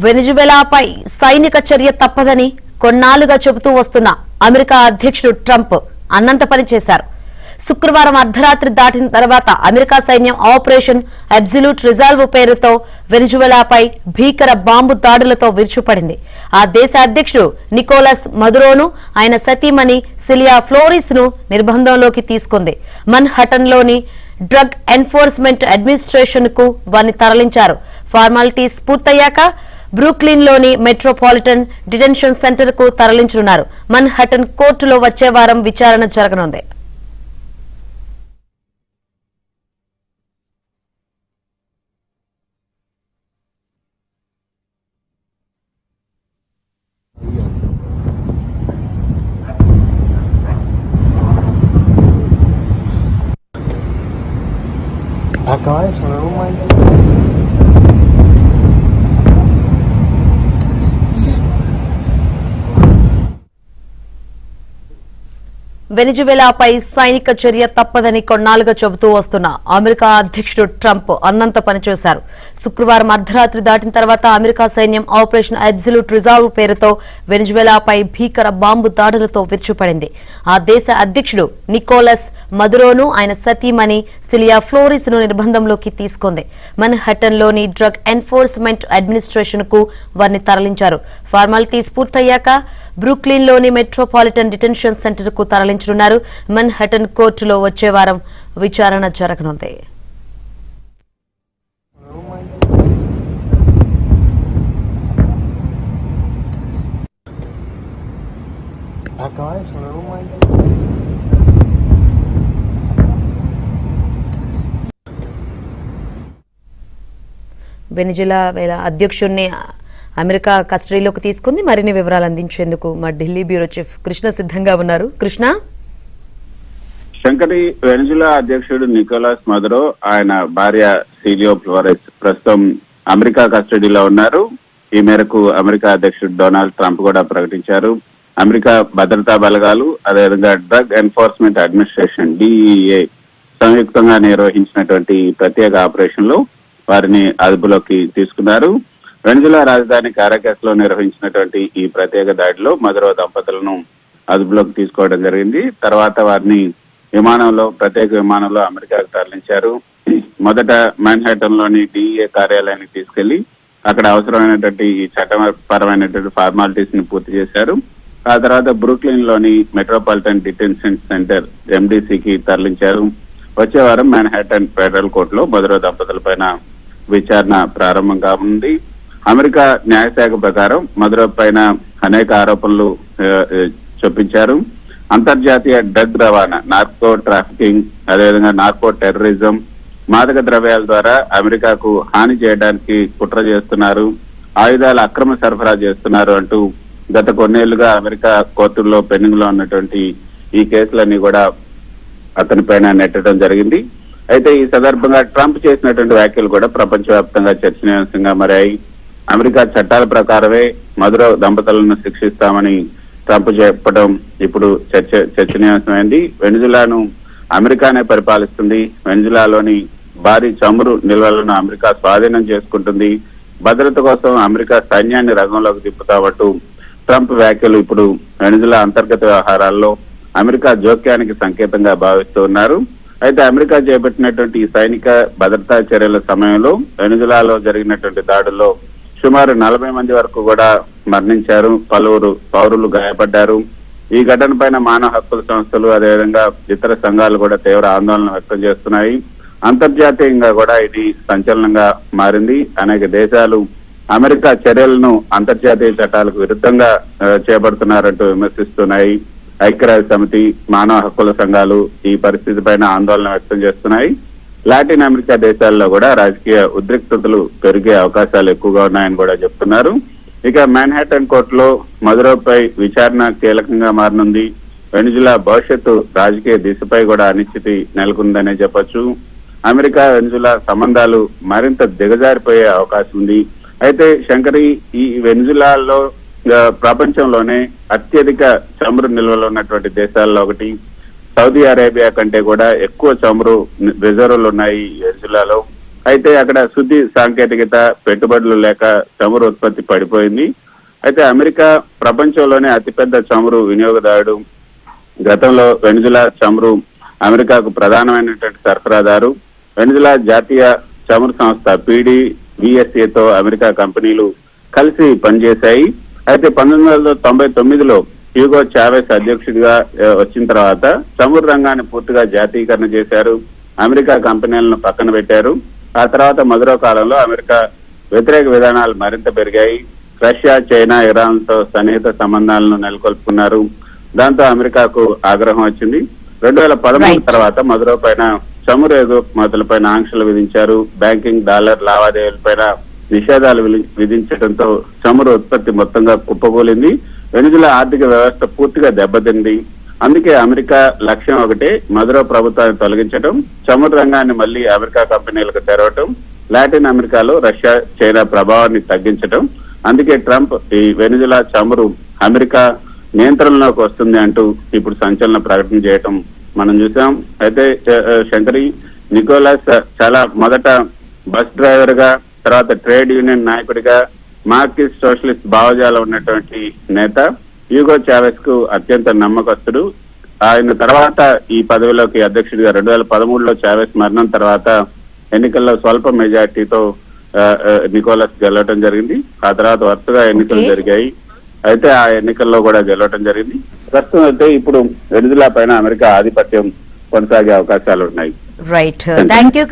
వెనిజువెలాపై సైనిక చర్య తప్పదని కొన్నాళ్లుగా చెబుతూ వస్తున్న అమెరికా అధ్యక్షుడు ట్రంప్ అన్నంత పని చేశారు. శుక్రవారం అర్ధరాత్రి దాటిన తర్వాత అమెరికా సైన్యం ఆపరేషన్ అబ్సల్యూట్ రిజాల్వ్ పేరుతో వెనిజువెలాపై భీకర బాంబు దాడులతో విరుచుపడింది. ఆ దేశ అధ్యక్షుడు నికోలస్ మదురోను ఆయన సతీమణి సిలియా ఫ్లోరిస్ ను నిర్బంధంలోకి తీసుకుంది. మన్హటన్లోని డ్రగ్ ఎన్ఫోర్స్మెంట్ అడ్మినిస్ట్రేషన్ కు వారిని తరలించారు. ఫార్మాలిటీస్ పూర్తయ్యాక బ్రూక్లిన్ లోని మెట్రోపాలిటన్ డిటెన్షన్ సెంటర్ కు తరలించనున్నారు. మన్హటన్ కోర్టులో వచ్చే వారం విచారణ జరగనుంది. Acá eso, no man. వెనిజువెలాపై సైనిక చర్య తప్పదని కొన్నాళ్లుగా చెబుతూ వస్తున్న అమెరికా అధ్యక్షుడు ట్రంప్ అన్నంత పనిచేశారు. శుక్రవారం అర్ధరాత్రి దాటిన తర్వాత అమెరికా సైన్యం ఆపరేషన్ అబ్సల్యూట్ రిజాల్వ్ పేరుతో వెనిజువెలాపై భీకర బాంబు దాడులతో విరుచుపడింది. ఆ దేశ అధ్యక్షుడు నికోలస్ మదురోను ఆయన సతీమణి సిలియా ఫ్లోరిస్ ను నిర్బంధంలోకి తీసుకుంది. మన్హటన్లోని డ్రగ్ ఎన్ఫోర్స్మెంట్ అడ్మినిస్ట్రేషన్ కు వారిని తరలించారు. ఫార్మాలిటీస్ పూర్తయ్యాక బ్రూక్లిన్ లోని మెట్రోపాలిటన్ డిటెన్షన్ సెంటర్ కు తరలించనున్నారు. మన్హటన్ కోర్టులో వచ్చే వారం విచారణ జరగనుంది. వెనిజువెలా అధ్యక్షుడిని అమెరికా కస్టడీలోకి తీసుకుంది. మరిన్ని వివరాలు అందించేందుకు మా ఢిల్లీ బ్యూరో చీఫ్ కృష్ణ సిద్ధంగా ఉన్నారు. కృష్ణ, శంకరి, వెనిజులా అధ్యక్షుడు నికోలస్ మదురో ఆయన భార్య సిలియా ఫ్లోరెస్ ప్రస్తుతం అమెరికా కస్టడీలో ఉన్నారు. ఈ మేరకు అమెరికా అధ్యక్షుడు డొనాల్డ్ ట్రంప్ కూడా ప్రకటించారు. అమెరికా భద్రతా బలగాలు అదేవిధంగా డ్రగ్ ఎన్ఫోర్స్మెంట్ అడ్మినిస్ట్రేషన్ DEA సంయుక్తంగా నిర్వహించినటువంటి ప్రత్యేక ఆపరేషన్ లో వారిని అదుపులోకి తీసుకున్నారు. వెనిజులా రాజధాని కారాకస్ లో నిర్వహించినటువంటి ఈ ప్రత్యేక దాడిలో మదురో దంపతులను అదుపులోకి తీసుకోవడం జరిగింది. తర్వాత వారిని ప్రత్యేక విమానంలో అమెరికాకు తరలించారు. మొదట మాన్హాటన్ లోని DEA కార్యాలయానికి తీసుకెళ్లి అక్కడ అవసరమైనటువంటి ఈ చట్టపరమైనటువంటి ఫార్మాలిటీస్ ని పూర్తి చేశారు. ఆ తర్వాత బ్రూక్లిన్ లోని మెట్రోపాలిటన్ డిటెన్షన్ సెంటర్ MDCకి తరలించారు. వచ్చే వారం మాన్హాటన్ ఫెడరల్ కోర్టులో మదురో దంపతులపైన విచారణ ప్రారంభం కానుంది. అమెరికా న్యాయశాఖ ప్రకారం మదురో పైన అనేక ఆరోపణలు చొప్పించారు. అంతర్జాతీయ డ్రగ్ రవాణా, నార్కో ట్రాఫికింగ్, అదేవిధంగా నార్కో టెర్రరిజం, మాదక ద్రవ్యాల ద్వారా అమెరికాకు హాని చేయడానికి కుట్ర చేస్తున్నారు, ఆయుధాల అక్రమ సరఫరా చేస్తున్నారు అంటూ గత కొన్నేళ్లుగా అమెరికా కోర్టుల్లో పెండింగ్ లో ఉన్నటువంటి ఈ కేసులన్నీ కూడా అతని పైన నెట్టడం జరిగింది. అయితే ఈ సందర్భంగా ట్రంప్ చేసినటువంటి వ్యాఖ్యలు కూడా ప్రపంచవ్యాప్తంగా చర్చనీయాంశంగా మారాయి. అమెరికా చట్టాల ప్రకారమే మదురో దంపతులను శిక్షిస్తామని ట్రంప్ చెప్పడం ఇప్పుడు చర్చనీయాంశమైంది. వెనిజులాను అమెరికానే పరిపాలిస్తుంది. వెనిజులాలోని భారీ చమురు నిల్వలను అమెరికా స్వాధీనం చేసుకుంటుంది. భద్రత కోసం అమెరికా సైన్యాన్ని రంగంలోకి తిప్పుతామంటూ ట్రంప్ వ్యాఖ్యలు ఇప్పుడు వెనిజులా అంతర్గత వ్యవహారాల్లో అమెరికా జోక్యానికి సంకేతంగా భావిస్తూ ఉన్నారు. అయితే అమెరికా చేపట్టినటువంటి ఈ సైనిక భద్రతా చర్యల సమయంలో వెనిజులాలో జరిగినటువంటి దాడుల్లో సుమారు 40 మంది వరకు కూడా మరణించారు. పలువురు పౌరులు గాయపడ్డారు. ఈ ఘటన పైన మానవ హక్కుల సంస్థలు అదేవిధంగా ఇతర సంఘాలు కూడా తీవ్ర ఆందోళన వ్యక్తం చేస్తున్నాయి. అంతర్జాతీయంగా కూడా ఇది సంచలనంగా మారింది. అనేక దేశాలు అమెరికా చర్యలను అంతర్జాతీయ చట్టాలకు విరుద్ధంగా చేపడుతున్నారంటూ విమర్శిస్తున్నాయి. ఐక్యరాజ్య సమితి, మానవ హక్కుల సంఘాలు ఈ పరిస్థితి పైన ఆందోళన వ్యక్తం చేస్తున్నాయి. లాటిన్ అమెరికా దేశాల్లో కూడా రాజకీయ ఉద్రిక్తతలు పెరిగే అవకాశాలు ఎక్కువగా ఉన్నాయని కూడా చెప్తున్నారు. ఇక మాన్హాటన్ కోర్టులో మదురోపై విచారణ కీలకంగా మారనుంది. వెనిజులా భవిష్యత్తు రాజకీయ దిశపై కూడా అనిశ్చితి నెలకొందనే చెప్పొచ్చు. అమెరికా వెనిజులా సంబంధాలు మరింత దిగజారిపోయే అవకాశం ఉంది. అయితే శంకరి, ఈ వెనిజులాలో ప్రపంచంలోనే అత్యధిక చమురు నిల్వలు ఉన్నటువంటి దేశాల్లో ఒకటి. సౌదీ అరేబియా కంటే కూడా ఎక్కువ చమురు రిజర్వులు ఉన్నాయి వెనిజులాలో. అయితే అక్కడ శుద్ధి సాంకేతికత పెట్టుబడులు లేక చమురు ఉత్పత్తి పడిపోయింది. అయితే అమెరికా ప్రపంచంలోనే అతిపెద్ద చమురు వినియోగదారుడు. గతంలో వెనిజులా చమురు అమెరికాకు ప్రధానమైనటువంటి సరఫరాదారు. వెనిజులా జాతీయ చమురు సంస్థ PDVSAతో అమెరికా కంపెనీలు కలిసి పనిచేశాయి. అయితే 1999లో హ్యూగో చావెస్ అధ్యక్షుడిగా వచ్చిన తర్వాత చమురు రంగాన్ని పూర్తిగా జాతీయకరణ చేశారు. అమెరికా కంపెనీలను పక్కన పెట్టారు. ఆ తర్వాత మధురో కాలంలో అమెరికా వ్యతిరేక విధానాలు మరింత పెరిగాయి. రష్యా, చైనా, ఇరాన్తో సన్నిహిత సంబంధాలను నెలకొల్పుకున్నారు. దాంతో అమెరికాకు ఆగ్రహం వచ్చింది. 2013 తర్వాత మధురో పైన చమురు ఎగుమతులపైన ఆంక్షలు విధించారు. బ్యాంకింగ్, డాలర్ లావాదేవీలపైన నిషేధాలు విధించడంతో చమురు ఉత్పత్తి మొత్తంగా కుప్పకూలింది. వెనిజులా ఆర్థిక వ్యవస్థ పూర్తిగా దెబ్బతింది. అందుకే అమెరికా లక్ష్యం ఒకటే, మధురో ప్రభుత్వాన్ని తొలగించడం, చమురు రంగాన్ని మళ్లీ అమెరికా కంపెనీలకు తెరవటం, లాటిన్ అమెరికాలో రష్యా, చైనా ప్రభావాన్ని తగ్గించడం. అందుకే ట్రంప్ ఈ వెనిజులా చమురు అమెరికా నియంత్రణలోకి వస్తుంది అంటూ ఇప్పుడు సంచలన ప్రకటన చేయటం మనం చూసాం. అయితే శంకరి, నికోలస్ చాలా మొదట బస్ డ్రైవర్ గా, తర్వాత ట్రేడ్ యూనియన్ నాయకుడిగా, మార్క్సిస్ట్ సోషలిస్ట్ భావజాలం ఉన్నటువంటి నేత. హ్యూగో చావెస్ కు అత్యంత నమ్మకస్తుడు. ఆయన తర్వాత ఈ పదవిలోకి అధ్యక్షుడిగా 2013లో చావెస్ మరణం తర్వాత ఎన్నికల్లో స్వల్ప మెజార్టీతో నికోలస్ గెలవటం జరిగింది. ఆ తర్వాత వరుసగా ఎన్నికలు జరిగాయి. అయితే ఆ ఎన్నికల్లో కూడా గెలవటం జరిగింది. ప్రస్తుతం అయితే ఇప్పుడు వెనిజులా పైన అమెరికా ఆధిపత్యం కొనసాగే అవకాశాలు ఉన్నాయి. Right, thank you Krishna.